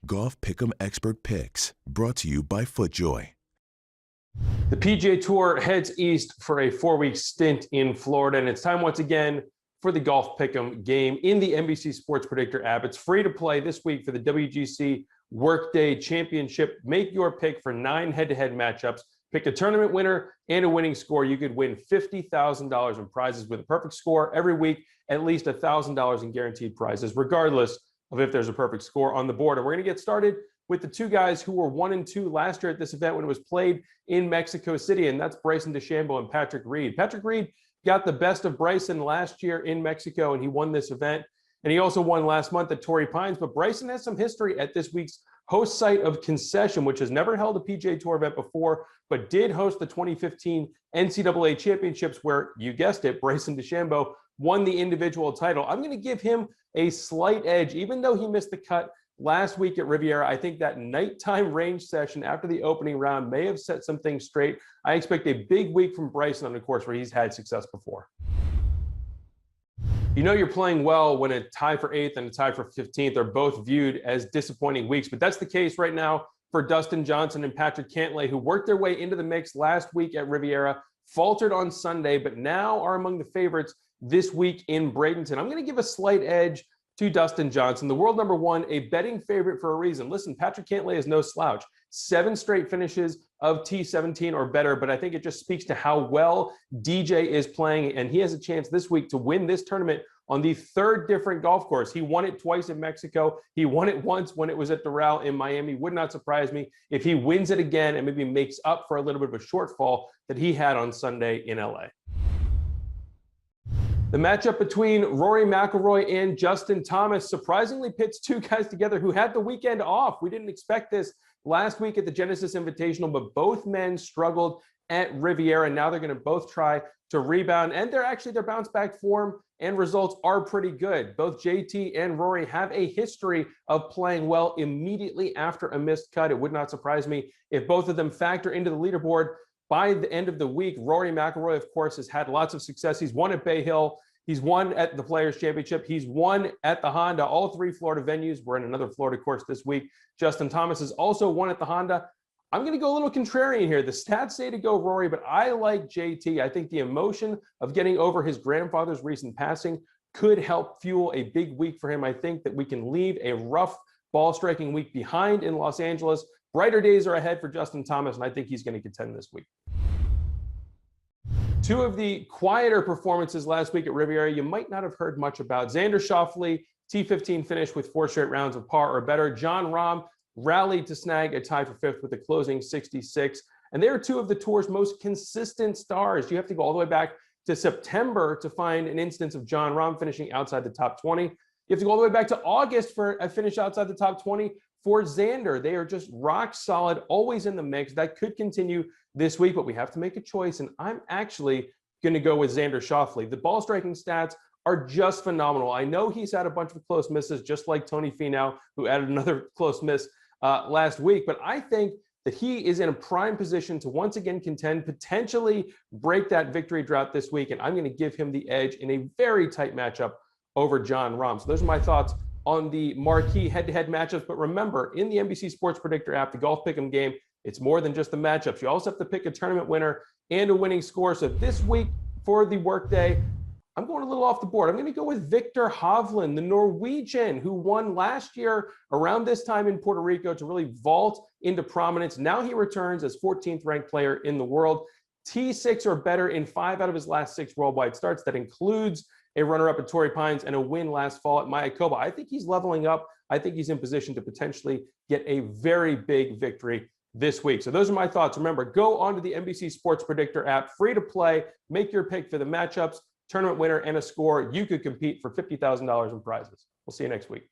Golf Pick'em Expert Picks, brought to you by FootJoy. The PGA Tour heads east for a 4-week stint in Florida, and it's time once again for the Golf Pick'em game in the NBC Sports Predictor app. It's free to play this week for the WGC-Workday Championship. Make your pick for 9 head-to-head matchups. Pick a tournament winner and a winning score. You could win $50,000 in prizes with a perfect score every week, at least $1,000 in guaranteed prizes, regardless of if there's a perfect score on the board. And we're going to get started with the two guys who were 1 and 2 last year at this event when it was played in Mexico City, and that's Bryson DeChambeau and Patrick Reed. Patrick Reed got the best of Bryson last year in Mexico, and he won this event. And he also won last month at Torrey Pines. But Bryson has some history at this week's host site of Concession, which has never held a PGA Tour event before, but did host the 2015 NCAA Championships where, you guessed it, Bryson DeChambeau won the individual title. I'm going to give him a slight edge, even though he missed the cut last week at Riviera. I think that nighttime range session after the opening round may have set some things straight. I expect a big week from Bryson on a course where he's had success before. You know you're playing well when a tie for 8th and a tie for 15th are both viewed as disappointing weeks, but that's the case right now for Dustin Johnson and Patrick Cantlay, who worked their way into the mix last week at Riviera, faltered on Sunday, but now are among the favorites this week in Bradenton. I'm going to give a slight edge to Dustin Johnson, the world number 1, a betting favorite for a reason. Listen, Patrick Cantlay is no slouch. 7 straight finishes of T17 or better, but I think it just speaks to how well DJ is playing, and he has a chance this week to win this tournament on the 3rd different golf course. He won it twice in Mexico. He won it once when it was at Doral in Miami. Would not surprise me if he wins it again and maybe makes up for a little bit of a shortfall that he had on Sunday in LA. The matchup between Rory McIlroy and Justin Thomas surprisingly pits 2 guys together who had the weekend off. We didn't expect this last week at the Genesis Invitational, but both men struggled at Riviera. Now they're going to both try to rebound, and their bounce back form and results are pretty good. Both JT and Rory have a history of playing well immediately after a missed cut. It would not surprise me if both of them factor into the leaderboard by the end of the week. Rory McIlroy, of course, has had lots of success. He's won at Bay Hill. He's won at the Players Championship. He's won at the Honda. All 3 Florida venues. We're in another Florida course this week. Justin Thomas has also won at the Honda. I'm going to go a little contrarian here. The stats say to go Rory, but I like JT. I think the emotion of getting over his grandfather's recent passing could help fuel a big week for him. I think that we can leave a rough ball striking week behind in Los Angeles. Brighter days are ahead for Justin Thomas, and I think he's going to contend this week. 2 of the quieter performances last week at Riviera you might not have heard much about. Xander Schauffele, T15 finish with 4 straight rounds of par or better. Jon Rahm rallied to snag a tie for 5th with a closing 66. And they are 2 of the tour's most consistent stars. You have to go all the way back to September to find an instance of Jon Rahm finishing outside the top 20. You have to go all the way back to August for a finish outside the top 20 for Xander. They are just rock solid, always in the mix. That could continue this week, but we have to make a choice, and I'm actually going to go with Xander Schauffele. The ball striking stats are just phenomenal. I know he's had a bunch of close misses, just like Tony Finau, who added another close miss last week, but I think that he is in a prime position to once again contend, potentially break that victory drought this week, and I'm going to give him the edge in a very tight matchup over Jon Rahm. So those are my thoughts on the marquee head-to-head matchups. But remember, in the NBC Sports Predictor app, the Golf Pick'em game, it's more than just the matchups. You also have to pick a tournament winner and a winning score. So this week for the Workday, I'm going a little off the board. I'm going to go with Viktor Hovland, the Norwegian who won last year around this time in Puerto Rico to really vault into prominence. Now he returns as 14th ranked player in the world. T6 or better in 5 out of his last 6 worldwide starts. That includes a runner-up at Torrey Pines and a win last fall at Mayakoba. I think he's leveling up. I think he's in position to potentially get a very big victory this week. So those are my thoughts. Remember, go onto the NBC Sports Predictor app, free to play, make your pick for the matchups, tournament winner, and a score. You could compete for $50,000 in prizes. We'll see you next week.